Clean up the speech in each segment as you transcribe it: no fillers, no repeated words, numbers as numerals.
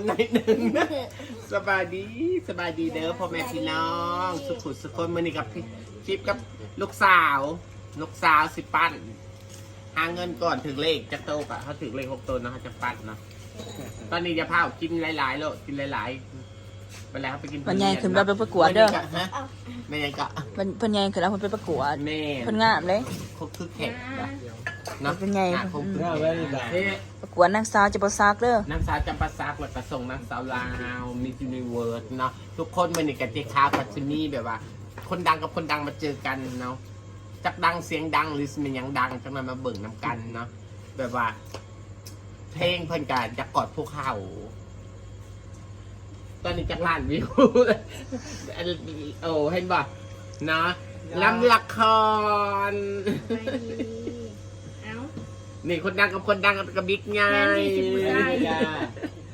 หน่อยหนึ่งสบายดีเด้อพ่อแม่พี่น้องสุขุสุขคนมื่อนี้กับคลิปกับลูกสาวสิปั้นหาเงินก่อนถึงเลขจะโตกะเขาถึงเลข6 ตัวนะเขาจะปั้นเนาะตอนนี้จะพากินหลายๆแล้วกินหลายๆไปแล้วไปกินวันใหญ่ขึ้นเราไปประกวดเด้อแม่ยังกะวันใหญ่ขึ้นเราไปประกวด แม่คนงามเลยคือแขกนะเป็นไงประกวดนางสาวจะประซักเด้อนางสาวจำปาซักวัดประสงค์นางสาวลาวมิสยูนิเวิร์สเนาะทุกคนมันนี่กันเจ๊ค้าปัจจุบันแบบว่าคนดังกับคนดังมาเจอกันเนาะจักดังเสียงดังหรือมันยังดังจังนั้นมาเบิ่งนำกันเนาะแบบว่าเพลงเพิ่นกันจะกอดพวกเขาตอนนี้จักล้านวิวโอ้เห็นบ่เนาะลำละครนี่คนดังกับคนดังกับบิ๊กไง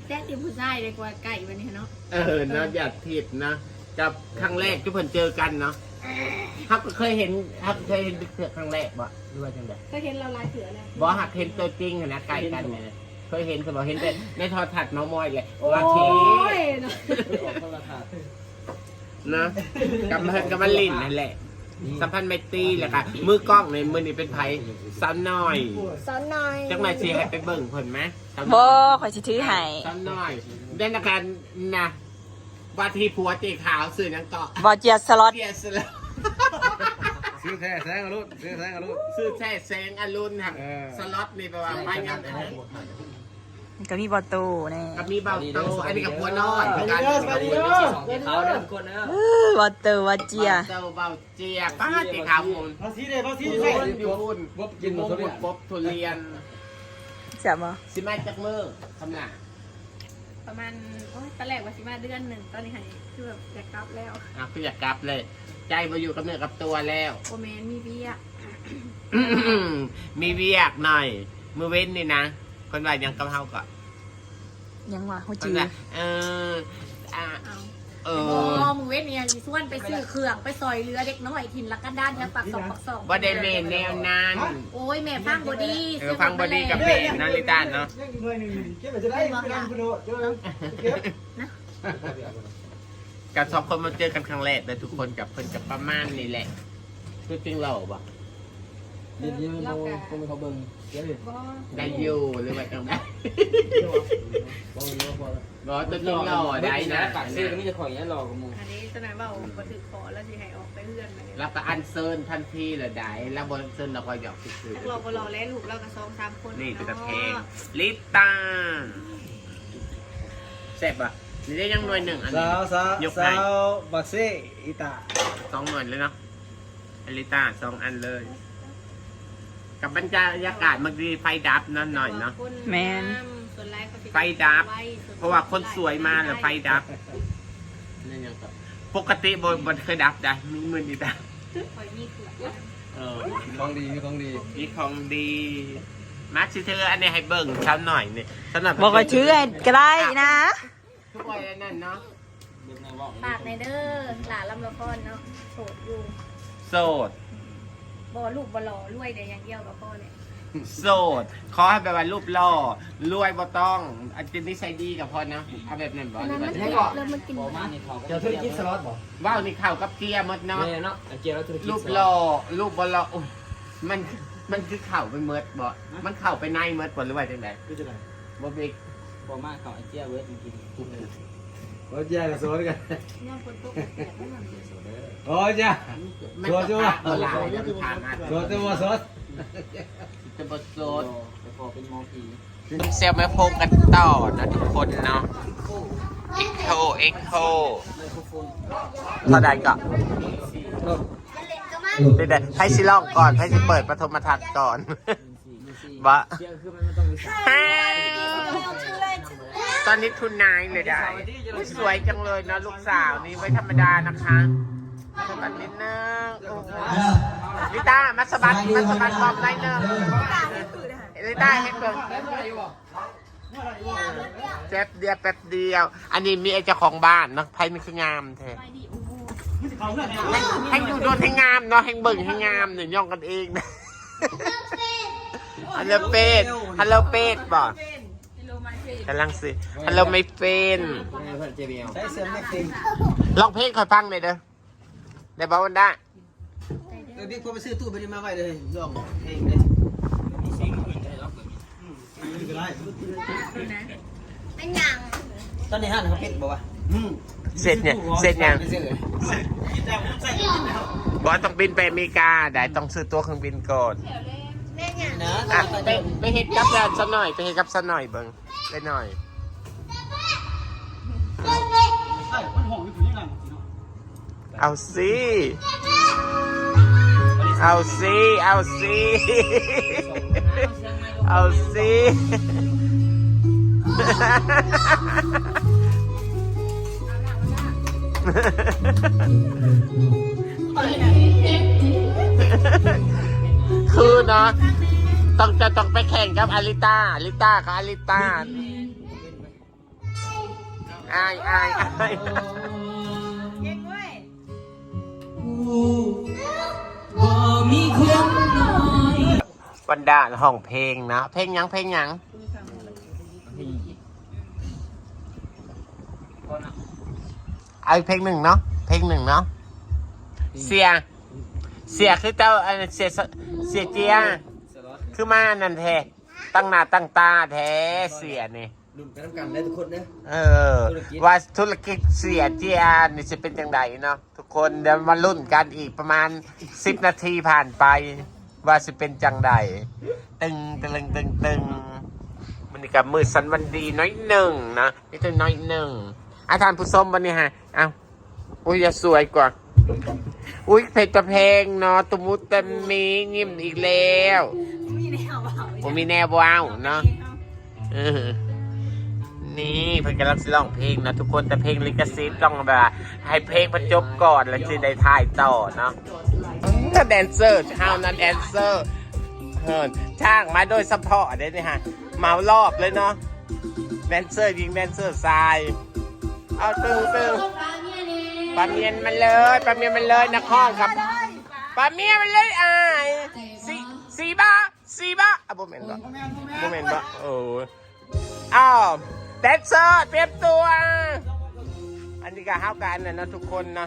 แจ๊กติผู้ชายเลยกว่าไก่วันนี้เนาะเนาะอย่าผิดนะกับครั้งแรกที่เพิ่นเจอกันเนาะฮักเคยเห็นเสือครั้งแรกบ่หรือว่าจังได๋เคยเห็นเราลายเสือแล้วบ่ฮักเห็นตัวจริงนะไกลกันเนี่ยเคยเห็นสมบ่เห็นแต่ในโทรทัศน์น้องมอยเลยว่าทีนะกับเพิ่นกับมันลิ้นนั่นแหละสัมพันธ์ไมตรีแหละค่ะมือกล้องในมือนี่เป็นไผสาวน้อยจังไหนสิให้ไปเบิ่งเพิ่นมั้ยบ่ข่อยสิถือให้สาวน้อยได้นักการนะว่าที่ผัวเจ๊ขาวซื้อนังเกาะบ่เจียสล็อตซื้อแท้แสงอรุณซื้อแท้อรุณครับสล็อตนี่แปลว่าไม่งั้นก็มีบอโต้แน่ก็มีเบาโตอันนี้กับผัวน้อยการเขาเดินคนนะบอโต้บอเจียเบาเจียป้าเจ๊ขาวมูลภาษีเลยภาษีใช่อยู่บุญบกินหมดบ๊บทุเรียนจับบ่สิมาจากมือทำงานประมาณตอนแรกว่าสิมาเดือนหนึ่งตอนนี้คือแบบอยากกลับแล้วคืออยากกลับเลยใจมาอยู่กับเนื้อกับตัวแล้วโอเมนมีเบียมีเวียกหน่อยมือเว้นนี่นะคนว่ายังกำเฮาก่อนยังว่าเขาจืดมึงเว้นเนี่ยส่วนไปซื้อเครื่องไปซอยเรือเด็กน้อยถิ่นละกันด้านแถวปากสองบ่ได้เมนแนวนั้นโอ้ยแม่ฟังบอดี้ฟังบอดี้กับเมนนั่นลิต้าเนาะกับสองคนมาเจอกันครั้งแรกแต่ทุกคนกับเพิ่นกับประมาณนี่แหละคือจริงเราบ่เดี๋ยวมันเขาเบิ่งได้อยู่หรือว่าจังได๋บ่ตัวจริงหล่อได้นะปากเซ่ก็มีจะขออย่างนี้หล่อกับมึงอันนี้ตอนนั้นว่าบ่ถือขอแล้วสิให้ออกไปเฮือนแล้วก็อันเซิร์นทันทีเลยได้แล้วบ่เซิร์นเราก็หยอกซื่อๆเราบ่รอแล้วลูกเราก็2-3คนนี่จะเพลงลิปตาแซ่บอ่ะนี่ได้ยังหน่วยหนึ่งอันนี้สาวบักเซ่อีตา2 หน่วยเลยเนาะอลิตา2 อันเลยกับบรรยากาศมันดีไฟดับนั่นหน่อยเนาะแมนไฟดับเพราะว่าคนสวยมาแล้วไฟดับปกติบนเคยดับได้มีมือดีดับของดีมีของดีมาชิเธออันนี้ให้เบิ่งช้าหน่อยนี่สำหรับบอกว่าชื่อก็ได้นะทุกวัยนั่นเนาะปากในเด้อหลาลำละครเนาะโสดอยู่โสดบ่ลูกบ่หล่อรวยแต่อย่างเดียวกับพ่อเนี่ยโสดขอให้แบบว่ารูปหล่อรวยบ่ต้องอาจจะนิสัยดีกับพ่อนะเอาแบบนั้นบ่แล้วมันกินเจ้าธุรกิจสล็อตบ่ว้าวนี่เข้ากับเกียร์หมดเนาะเกียร์แล้วธุรกิจรูปหล่อรูปบ่หล่อมันคือเข่าไปเมิดบ่มันเข่าไปในเมิดบ่หรือว่าจังได๋คือจังได๋บ่บิ๊กบ่มากเขาไอ้เกียร์เวิร์ดจริงๆบ่เกียร์โซนกันย่อคนตกโอ้จ้ะโซนจ้ะโซนจะบ่โซนแต่พอเป็นมอผีเซลไม่โฟกันต่อนะทุกคนเนาะเอ็กโคเท่าใดก็เดี๋ยวให้สิลองก่อนให้สิเปิดปฐมทัศน์ก่อนวะตอนนี้ทุนนายเลยได้สวยจังเลยนะลูกสาวนี่ไว้ธรรมดานะคะสบัดนิดนึงลิต้ามาสบัดบอมได้เนอะลิต้าเห็นเบิ่งแป๊บเดียวอันนี้มีไอ้เจ้าของบ้านเนาะไพ่นี่คืองามแท้ให้ดูโดนให้งามเนาะให้เบิ่งให้งามเนี่ยย่องกันเองนะฮัลโหลเป็ดบ่ กำลังสิฮัลโหลไม่เป็น ใช้เสื้อแม็กซิม ลองเพลงคอยฟังหน่อยเด้อได้บอกวันได้ บิ๊กพอไปซื้อตู้ไปนี่มาไว้เลยลองเพลงเลย เป็นอย่าง ตอนนี้ห้างเขาปิดบอกว่า เสร็จเนี่ยเสร็จยังบอสต้องบินไปอเมริกาได้ต้องซื้อตั๋วเครื่องบินก่อน แม่อย่าง นะ อ่ะไปเฮ็ดกับแดนซะหน่อยไปเฮ็ดกับซะหน่อยเบิ่งไปหน่อยเอาสิเอาสิเอาสิเอาสิคือเนาะต้องไปแข่งกับอาริต้ากับอาริต้าอายบรรดาห้องเพลงนะเพลงหยังเอาเพลงหนึ่งเนาะเสียคือเจ้าเสียเจียคือมานั่นแท้ตั้งหน้าตั้งตาแท้เสียนี่ ดุมกันน้ำกันได้ทุกคนนะ ว่าธุรกิจเสียเจียนี่จะเป็นยังไงเนาะทุกคนเดี๋ยวมาลุ้นกันอีกประมาณ10 นาทีผ่านไปว่าจะเป็นจังใดตึงมันนี่กับมือสันวันดีน้อยหนึ่งนะนี่ตัวน้อยหนึ่งอาจารย์ผู้ชมวันนี้ฮะเอาอุ้ยจะสวยกว่าอุ้ยเพลงจะเพลงเนาะตุมุตะมียิ้มอีกแล้วมีแนวว้าวเนาะนี่เพิ่งกำลังร้องเพลงนะทุกคนแต่เพลงลิขสิทธิ์ต้องแบบให้เพลงมันจบก่อนแล้วจะได้ถ่ายต่อเนาะถ้าแดนเซอร์เท่านั้นแดนเซอร์ช่างมาโดยซัพพอร์ตได้เลยฮะเมารอบเลยเนาะแดนเซอร์ยิงแดนเซอร์ทรายเอาตึงปลาเมียนมันเลยนะข้องครับปลาเมียนมันเลยอายสีบ้าอ่ะโมเมนต์ปะโอ้อ้าวแดนเซอร์เตรียมตัวอันนี้ก็ห้าวกันนะทุกคนนะ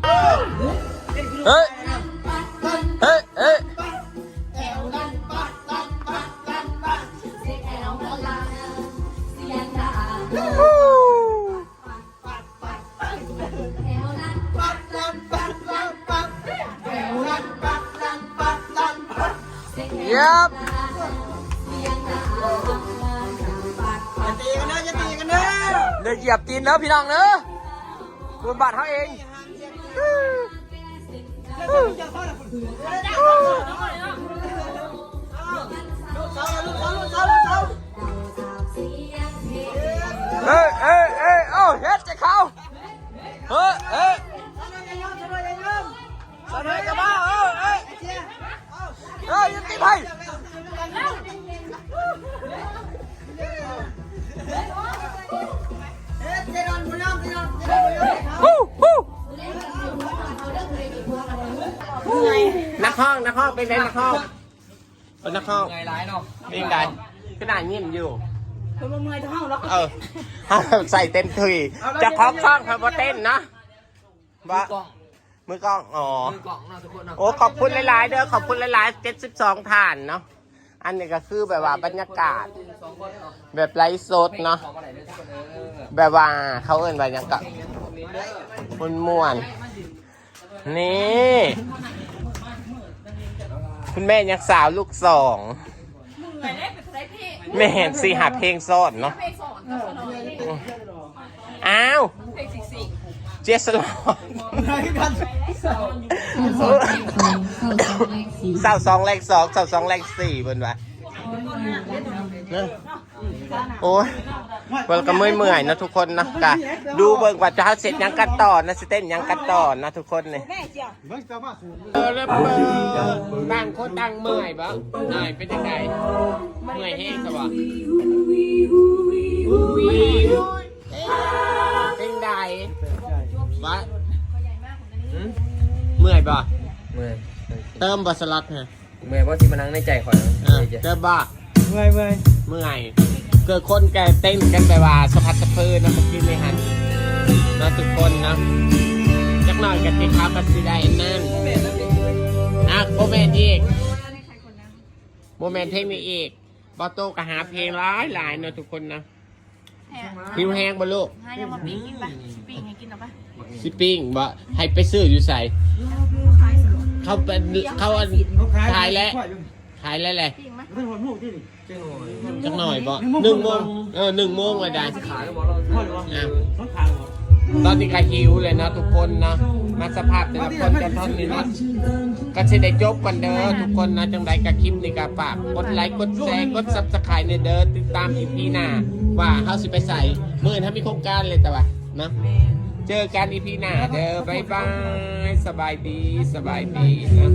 เฮ้ยยับเดี๋ยวเหยียบตีนเนอะพี่น้องเนอะบนบาทเขาเองเอ้าเฮ็ดจะเข้าสนายกับบ้ายันตีไพ่นักห้องเป็นไงนักห้องไงร้ายเนาะ เป็นไงก็ได้เงียบอยู่ เป็นเมื่อยท้องแล้ว ใส่เต็มทีจะคล้องช่องเขาเต้นนะมือกล้องอ๋อ มือกล่องเนาะทุกคนเนาะ โอ้ขอบคุณหลายๆเด้อขอบคุณหลายๆ72ฐานเนาะอันนี้ก็คือแบบว่าบรรยากาศแบบไร้สดเนาะแบบว่าเขาเอิ้นว่าอย่างกับม่วนนี่คุณแม่ยังสาวลูก2แม่เห็นสิหาเพลงซ่อนเนาะอ้าวเจสลอนสาว2แรง2สาว2แรง4บนวะโอ้ยวันก็เมื่อยๆนะทุกคนนะกะดูเบิ่งว่าจะเสร็จยังกันต่อนะสเต้นยังกันต่อนะทุกคนเลยต่างคนต่างเมื่อยปะหน่อยเป็นยังไงเมื่อยแห้งสวะเป็นไงวะเมื่อยปะ เมื่อย เติมบัสลัดฮะ เมื่อยเพราะที่มานั่งในใจคอย เติมบ่ เมื่อย เมื่อย เกิดคนแก่เต้นกันไปว่าสะพัดสะเพอนะเมื่อกี้นี่ฮะนะทุกคนนะจักหน่อยกันติข้าวกันสิได้นั่นโมเมนต์อีกโมเมนต์เพลงนี้อีกบอโต้ก็หาเพลงหลายนะทุกคนนะหิวแห้งบ่ลูก ให้เอามาปิ้งกินปะปิ้งให้กินหรอปะ สิปิ้งบ่ให้ไปซื้ออยู่ใส่ ขายสด เขาเป็นเขาขายแล้วแหละ ปิ้งไหม จักหน่อยบ่1 โมง1 โมงเลยได้ ขายแล้วบอกเราทอดหรือว่าต้องขายหรอ ตอนนี้ก็หิวเลยนะทุกคนนะมาสภาพแต่ละคนจะเท่านี้นะก็จะได้จบกันเด้อทุกคนนะจังใดกับคลิปนี้ก็ฝากกดไลค์กดแชร์กด Subscribe ในเด้อติดตามอีพีหน้าว่าเฮาสิไปใส่มื้อถ้ามีโครงการเลยแต่ว่านะเจอกันอีพีหน้าเด้อบ๊ายบายสบายดีนะ